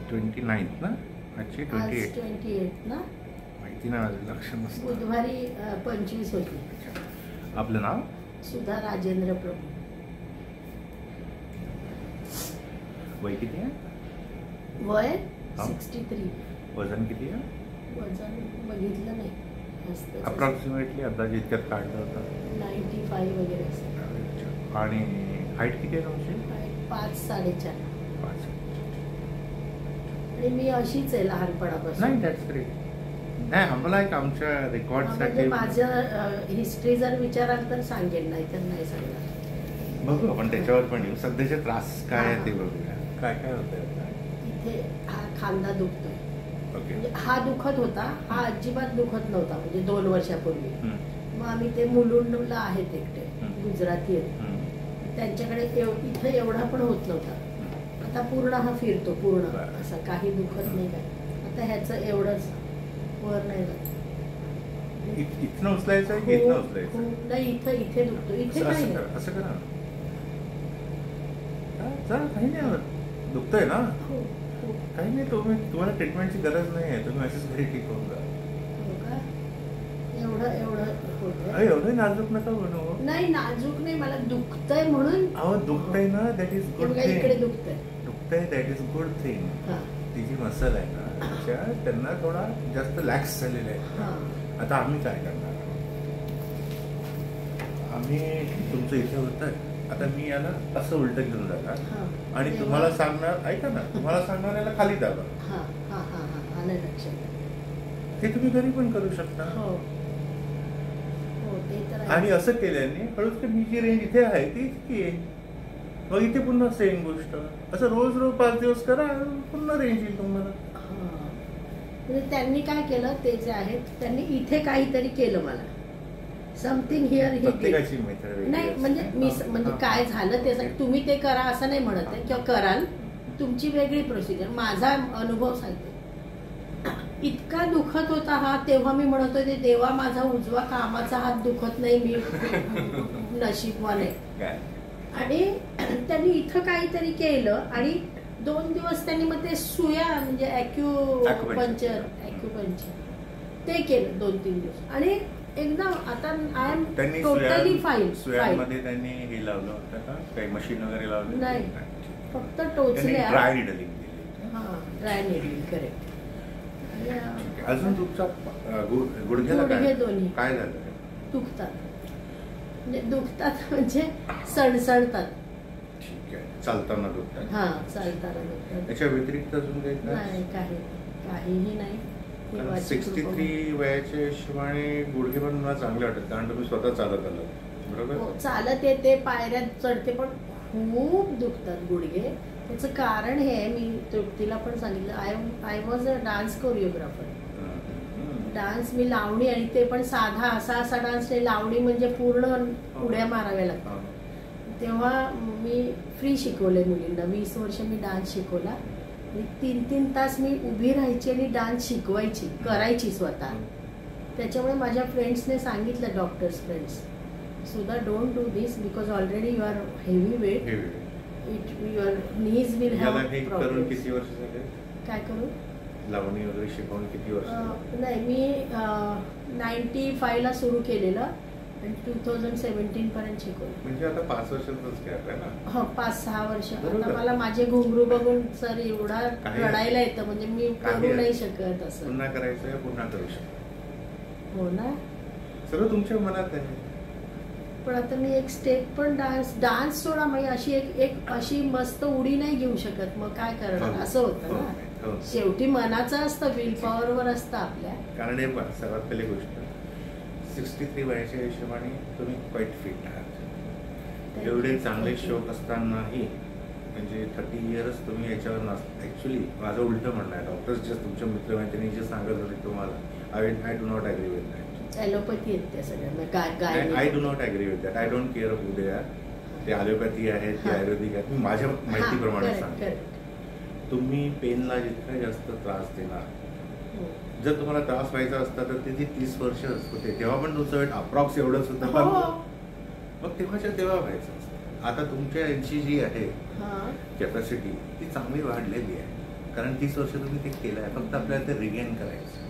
29 ना? आजची 28. 28 ना? माहिती नाही, माझं लक्ष नसतं. बुधवारी 25 होती. आपलं नाव? सुधा राजेंद्र प्रभू. वय किती आहे? वय 63. वजन किती आहे? वजन बघितलं नाही. अप्रॉक्सिमेटली अंदाजे इतक्यात काढलं होतं? 95 वगैरे असेल. आणि हाईट किती आहे तुमची? 5 4.5. 5. आणि मी अशीच आहे लहानपणापासून. नाही, दॅट्स ग्रेट. नाही, आम्हाला एक आमच्या रेकॉर्डसाठी माझं हिस्ट्री जर विचाराल तर सांगेन, नाही तर नाही सांगणार. बघू आपण त्याच्यावर पण येऊ. सध्याचे त्रास काय आहे ते बघूया. काय काय होतंय? इथे हा खांदा दुखतोय. ओके. हा दुखत होता, हा अजिबात दुखत नव्हता, म्हणजे 2 वर्षापूर्वी. मग आम्ही ते मुलुंडला आहेत एकटे, गुजराती आहेत, त्यांच्याकडे इथे एवढा पण होत नव्हता. आता पूर्ण हा फिरतो, पूर्ण असं काही दुखत नाही काय. आता ह्याचं एवढंच वर नाही जात. इथनं उचलायचं की इथनं उचलायचं? नाही, इथे दुखतो. इथे काही नाही. असं करा. काही नाही होत. दुखतंय ना? काही नाही, तुम्हाला ट्रीटमेंटची गरज नाही आहे. तुम्ही अशीच घरी ठीक होऊन जा. एवढं नाजूक नका बनवू. नाही, नाजूक नाही, मला दुखतंय म्हणून. अहो, दुखतंय ना, दॅट इज गुड थिंग. इकडे दुखतंय, दॅट इज गुड थिंग. ती जी मसल आहे ना, त्यांना थोडा जास्त लॅक्स झालेला आहे. आता आम्ही काय करणार? आम्ही तुमचं इथे होतंय, आता मी याला असं उलट घेऊन जाणार आणि तुम्हाला सांगणार, ऐका ना, तुम्हाला सांगणार याला खाली दाबा. हे तुम्ही घरी पण करू शकता. आणि असं केल्याने हळूच मी जी रेंज इथे आहे ती इतकी आहे. मग इथे पुन्हा सेम गोष्ट. असं रोज 5 दिवस करा, पुन्हा रेंज येईल तुम्हाला. म्हणजे त्यांनी काय केलं, ते जे आहेत त्यांनी इथे काहीतरी केलं मला. समथिंग हिअर ही नाही, म्हणजे काय झालं ते तुम्ही ते करा असं नाही म्हणत आहे, किंवा कराल तुमची वेगळी प्रोसिजर. माझा अनुभव सांगते. इतका दुखत होता हा, तेव्हा मी म्हणत होते देवा माझा उजवा कामाचा हात दुखत नाही, मी नशीबवान आहे. आणि त्यांनी इथं काहीतरी केलं आणि 2 दिवस त्यांनी मग ते सुया म्हणजे ॲक्युपंक्चर ते केलं 2-3 दिवस आणि एकदम आता आय एम टोटली फाईन. सुयांमध्ये त्यांनी हे लावलं होतं का, काही मशीन वगैरे लावलं? नाही, फक्त टोचल्या. ड्राय निडलिंग दिली. Dry needling, correct. अजून तुमचा गुडघे दोन्ही काय झालं? दुखतात म्हणजे सणसणतात. ठीक आहे. चालताना दुखतात? चालताना दुखतात. त्याच्या व्यतिरिक्त अजून नाही, काहीही नाही. 63 वयाच्या हिशोबाने गुडघे पण मला चांगले वाटतात, कारण तुम्ही स्वतः चालत आलात, बरोबर? चालत येते, पायऱ्यात चढते, पण खूप दुखतात गुडघे. त्याचं कारण हे मी तृप्तीला पण सांगितलं. I was a dance choreographer. Dance मी लावणी, आणि ते पण साधा असा डान्स नाही, लावणी म्हणजे पूर्ण उड्या माराव्या लागतात. तेव्हा मी फ्री शिकवले मुलींना. 20 वर्ष मी डान्स शिकवला. 3-3 तास मी उभी राहायची आणि डान्स शिकवायची, करायची स्वतः. त्याच्यामुळे माझ्या फ्रेंड्सने सांगितलं, डॉक्टर्स फ्रेंड्स, सुद्धा don't do this because already you are heavy weight, your knees will have problems. किती वर्ष झाले? काय करू? लावणी वगैरे शिकवून किती वर्ष? नाही, मी 95 ला सुरू केलेलं आणि 2017 पर्यंत शिकवलं. म्हणजे आता 5 वर्षांचाच गॅप आहे ना? हो, 5-6 वर्ष. आता मला माझे घुंगरू बघून सर एवढा रडायला येतं, म्हणजे मी करू नाही शकत. असं पुन्हा करायचं, पुन्हा करू शकतो. हो ना, सगळं तुमच्या मनात आहे. पण आता मी एक स्टेप पण डान्स सोडा, म्हणजे अशी एक अशी मस्त उडी नाही घेऊ शकत. मग काय करणार, असं होतं ना. शेवटी मनाचं असतं, विल पॉवर वर असतं आपल्या. कारण हे सर्वात पहिली गोष्ट, 63 वयाच्या हिशोबाने तुम्ही क्वाईट फिट आहात. एवढे चांगले शौक असतानाही, म्हणजे 30 इयर्स तुम्ही याच्यावर नसता. ऍक्च्युली माझं उलट म्हणणं आहे, डॉक्टर्स जे तुमच्या मित्रमैत्रिणी जे सांगत होते तुम्हाला, I do not agree with that. Allopathy आहेत त्या सगळ्या. I do not agree with that. I don't care who they are. ते ॲलोपॅथी आहे, ते आयुर्वेदिक आहे. मी माझ्या माहितीप्रमाणे सांगतो. तुम्ही पेनला जितका जास्त त्रास देणार, जर तुम्हाला त्रास व्हायचा असता तर ते 30 वर्ष होते, तेव्हा पण तुमचं वेट अप्रॉक्स एवढंच होतं, पण मग तेव्हाच्या तेव्हा व्हायचं असतं. आता तुमच्या यांची जी आहे कॅपॅसिटी ती चांगली वाढलेली आहे. कारण 30 वर्ष तुम्ही ते केलं आहे, फक्त आपल्याला ते रिगेन करायचं.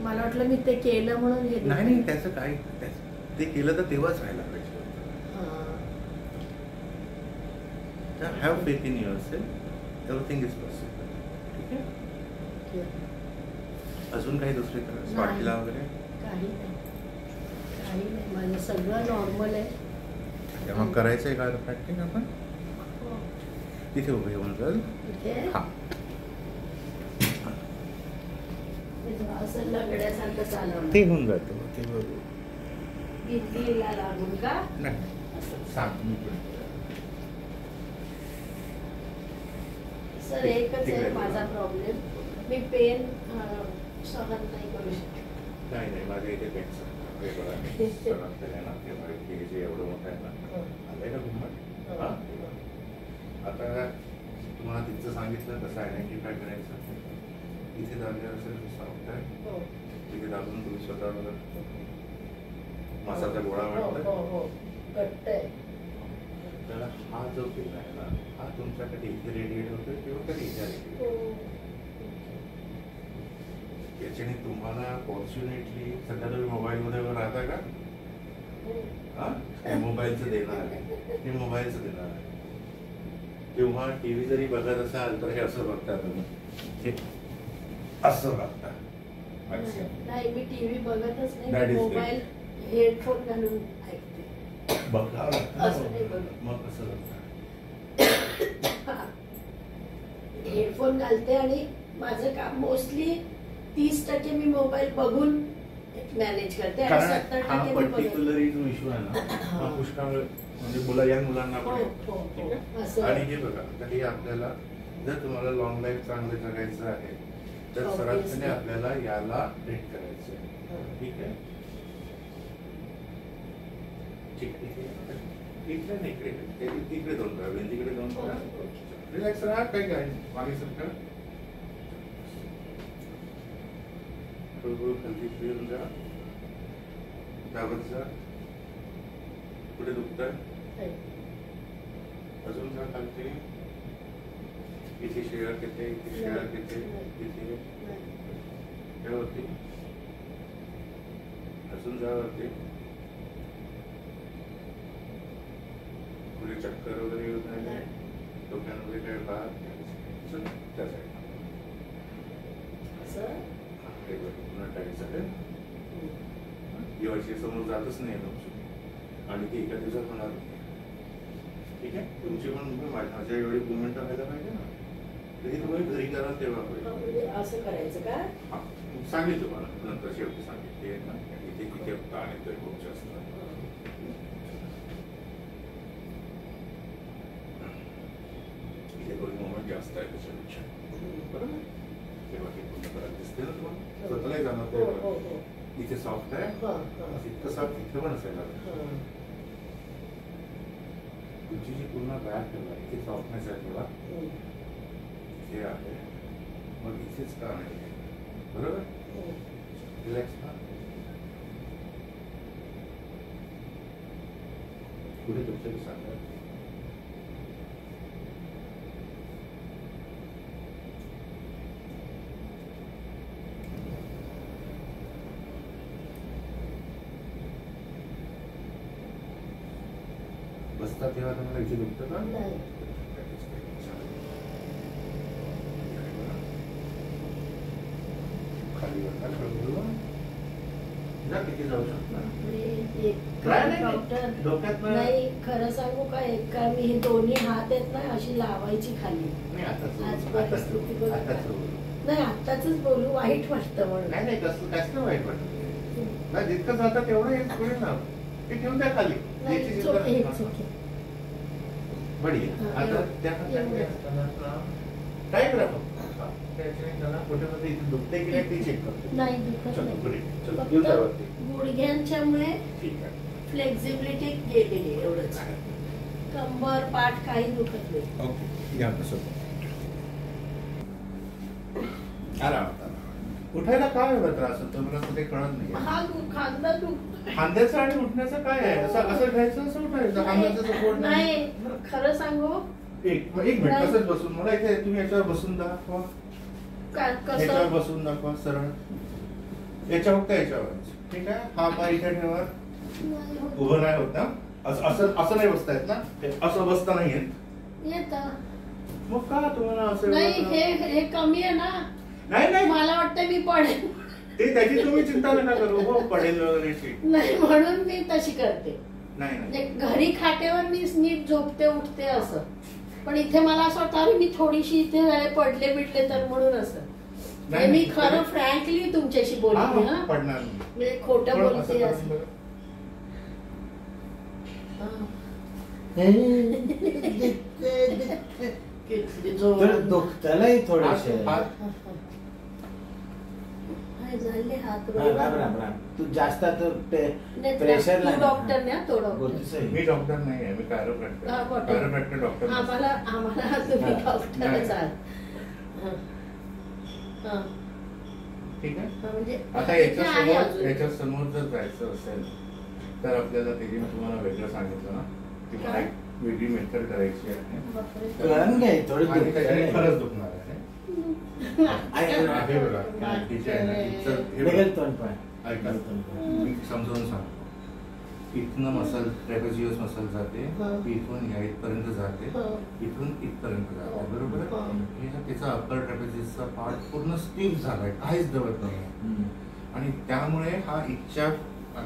मला वाटलं मी ते केलं म्हणून हे नाही, त्याचं काय, ते केलं तर तेव्हाच व्हायला पाहिजे. Have faith in yourself, everything is possible. ठीक आहे. अजून काही दुसरी स्वातीला वगैरे काही नाही, माझं सगळं नॉर्मल आहे. मग करायचं आहे का प्रॅक्टिस आपण? तिथे उभे होऊन जाल. असं लगड्यासारखं चालवलं ते होऊन जातं. ते भिंतीला लागून का नाही सांग मी पण. सर एकच आहे माझा प्रॉब्लेम, मी पेन सहन नाही करू शकत. नाही माझ्या इथे पेन सहन केलं ना, ते जे एवढं मोठं आहे ना, आलंय का तुम्हाला? आता तुम्हाला तिथं सांगितलं कसं आयडेंटिफाय करायचं. इथे दाबले असेल सॉफ्ट आहे, तिथे दाबून तुम्ही स्वतः मासाचा गोळा वाटतोय. त्याला हा जो पेन आहे ना, हा तुमच्याकडे इथे रेडिएट होतोय किंवा कधी इथे रेडिएट. याच्याने तुम्हाला फॉर्च्युनेटली सध्या तुम्ही मोबाईलमध्ये राहता का? हा मोबाईलचं देणार आहे, हे मोबाईलचं देणार आहे. किंवा टीव्ही जरी बघत असाल तर हे असं बघता तुम्ही, हे असं बघता. नाही मी टीव्ही बघतच नाही, मोबाईल हेडफोन घालून ऐकते. बघावं लागतं मग कसं बघता? हेडफोन घालते आणि माझं काम मोस्टली 30% मी मोबाईल बघून मॅनेज करते आणि 70% मी पर्टिक्युलर जो इश्यू आहे ना, हा पुष्कळ म्हणजे या मुलांना पण. आणि हे बघा, आता हे आपल्याला जर तुम्हाला लॉंग लाईफ चांगलं जगायचं आहे तर सर्वात पहिले आपल्याला याला ट्रीट करायचं आहे. ठीक आहे. इकडे नाही, इकडे दोन करा, तिकडे दोन करा. रिलॅक्स राहा, काही काय मागे सरकार. हळूहळू खाली फिरून जा, दाबत जा. कुठे दुखतंय? अजून जा खालती. इथे शेअर घेते, इथे शेअर घेते, इथे होती. अजून जा वरती. कुठे चक्कर वगैरे येत नाही, डोक्यामध्ये काय भाग त्या साईड पुन्हा टाईट झालं. ही वर्षी समोर जातच नाही तुमची, आणि ती एका दिवसात होणार नाही. ठीक आहे. तुमची पण माझ्या एवढी मुवमेंट व्हायला पाहिजे ना, तरी तुम्ही घरी करा तेव्हा पाहिजे. असं करायचं का? हा सांगेल तुम्हाला नंतर, शेवटी सांगितले ना. इथे किती ताण येतोय खूप जास्त. इथे थोडी मुवमेंट जास्त आहे त्याच्यापेक्षा, बरोबर. तेव्हा हे पूर्ण करायला दिसते ना तुम्हाला, स्वतःलाही जाणार तेव्हा. इथे सॉफ्ट आहे, इतकं सॉफ्ट इथे पण असायला. तुमची जी पूर्ण बॅक आहे इथे सॉफ्टनेस आहे थोडा, हे आहे. मग इथेच का नाही, बरोबर. रिलॅक्स का. पुढे तुमच्या सांगा. बसता तेव्हा तुम्हाला इथे दुखतं का? खाली किती जाऊ शकता नाही. खरं सांगू का, एका मी हे दोन्ही हात आहेत ना अशी लावायची खाली. नाही आताच बोलू, वाईट वाटतं म्हणून. नाही कसं वाईट वाटत नाही, जितकं जातं तेवढं पुढे ना ते ठेवून द्या खाली. बढिया. आता त्या टाईप राहतो कुठे इथे दुखते की नाही ते चेक करतो. नाही दुखत नाही, गुडघ्यांच्यामुळे फ्लेक्झिबिलिटी गेलेली एवढंच. कंबर पाठ काही दुखत नाही. ओके या आराम. उठायला काय एवढा त्रास होतो मला ते कळत नाही. हा खांदा दुखतो. खांद्याचं आणि उठण्याचं काय आहे? असं घ्यायचं, असं उठायचं. खांद्याचं सपोर्ट नाही. खरं सांगू एक मिनिट तसंच बसून मला इथे तुम्ही याच्यावर बसून दाखवा. याच्यावर बसून दाखवा सरळ. याच्यावर का याच्यावर? ठीक आहे. हा पाय इथे ठेवा. उभं नाही होत ना? असं नाही बसता येत ना? असं बसता नाही येत. मग का तुम्हाला असं? नाही, हे कमी आहे ना. नाही मला वाटतं मी पडेल. ते त्याची तुम्ही चिंता नका करू. हो पडेल वगैरे नाही, म्हणून मी तशी करते. नाही घरी खाटेवर मी नीट झोपते उठते असं, पण इथे मला असं वाटतं मी थोडीशी इथे पडले बिडले तर म्हणून असं. मी खरं फ्रँकली तुमच्याशी बोलते. हा पडणार म्हणजे खोटं बोलते असं. दुखतलंय थोडेसे. झाले हात. तू जास्त प्रेशर नाही. डॉक्टर नाही मी डॉक्टर नाही आहे. मी कायरोप्रॅक्टर डॉक्टर. आम्हाला तुम्ही डॉक्टरच आहात. ठीक आहे. म्हणजे आता याच्या समोर जर जायचं असेल तर आपल्याला त्याची मी तुम्हाला वेगळं सांगितलं ना की मला एक वेगळी मेथड करायची आहे. खरंच दुखणार आहे. समजावून सांगतो. इथनं मसल ट्रॅपेझियस मसल जाते, इथून या इथपर्यंत जाते, इथून इथपर्यंत जाते. बरोबर. त्याचा अप्पर ट्रॅपेझियसचा पार्ट पूर्ण स्टिफ झालाय, काहीच दबत नाही. आणि त्यामुळे हा इच्छा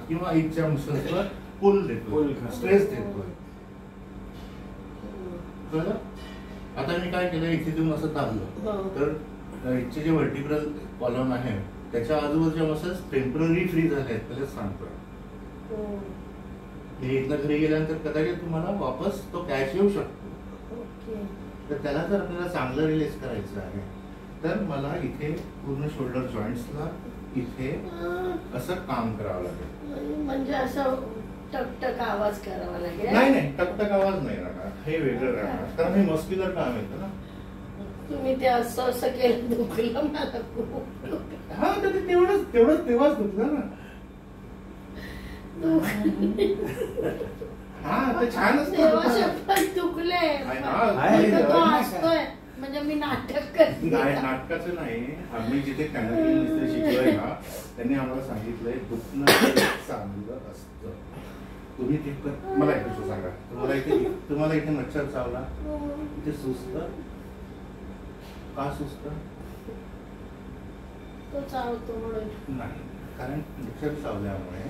किंवा इच्छा मसल्सवर पुल देतो, स्ट्रेस देतोय. बरं. आता मी काय केलं, इथे तुम्ही असं दाबलं तर इथचे जे व्हर्टिब्रल कॉलम आहे त्याच्या आजूबाजूच्या मसल्स टेम्पररी फ्री झाले आहेत. त्याला सांगतोय हे इथनं घरी गेल्यानंतर कदाचित तुम्हाला वापस तो कॅच येऊ शकतो. तर त्याला जर आपल्याला चांगलं रिलीज करायचं आहे तर मला इथे पूर्ण शोल्डर जॉईंट्सला इथे असं काम करावं लागेल. म्हणजे असं टकटक आवाज करावा लागेल. नाही टकटक आवाज नाही राहणार. हे वेगळं राहणार कारण हे मस्क्युलर काम येतं ना. तुम्ही ते असं केलं दुखलं मला खूप. हा तर तेव्हाच दुखलं ना. हा ते छानच दुखले. म्हणजे मी नाटक करते. नाटकाचं नाही. आम्ही जिथे कॅनडियन शिकलोय ना त्यांनी आम्हाला सांगितलंय दुखणं चांगलं असतं. तुम्ही ते मला एक गोष्ट सांगा. तुम्हाला इथे मच्छर चावला, इथे सुस्त का सुस्त? तो चावतो म्हणून नाही. कारण मच्छर चावल्यामुळे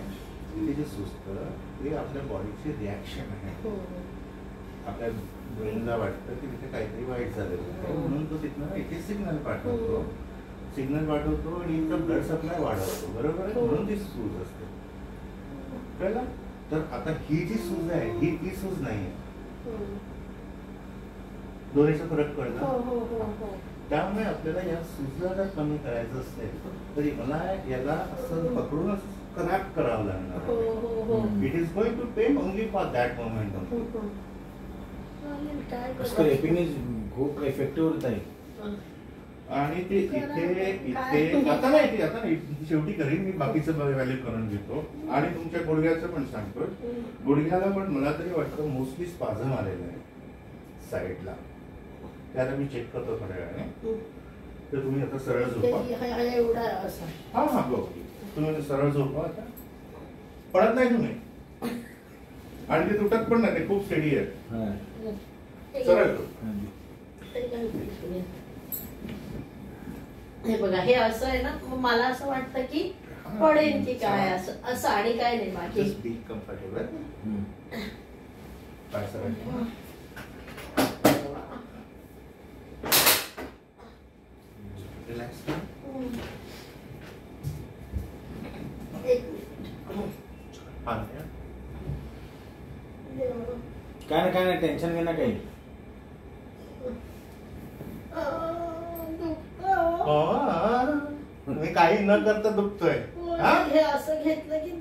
इथे जे सुस्त हे आपल्या बॉडीची रिॲक्शन आहे. आपल्या ब्रेनला वाटतं की तिथे काहीतरी वाईट झालेलं आहे म्हणून तो तिथनं इथे सिग्नल पाठवतो आणि इथं ब्लड सप्लाय वाढवतो. बरोबर आहे. म्हणून ती सूज असते. कळलं? तर आता ही जी सूज आहे ही ती सूज नाहीये. दोन्हीचा फरक कळला. त्यामुळे आपल्याला या सूजला जर कमी करायचं असेल तरी मला याला असं पकडूनच क्रॅक करावं लागणार. It is going to pain only for that moment. खूप इफेक्टिव्ह होत आहे. आणि ते इथे आता नाही शेवटी करीन मी. बाकीचं व्हॅल्यू करून घेतो आणि तुमच्या गुडघ्याचं पण सांगतोय. गुडघ्याला पण मला तरी वाटतं मोस्टली स्पाझम आलेलं आहे साईडला. त्याला मी चेक करतो थोड्या वेळाने. तर तुम्ही आता सरळ झोपा. हा बघ तुम्ही सरळ झोपा. आता पडत नाही तुम्ही आणि ते तुटत पण नाही. ते खूप स्टेडी आहे. सरळ हे बघा हे असं आहे ना. मला असं वाटतं की पडेल की काय असं आणि काय नाही. बाकी कम्फर्टेबल. रिलॅक्स. काय नाही टेन्शन घे ना काही. तुम्ही काही न करता दुखतोय. हे असं घेतलं की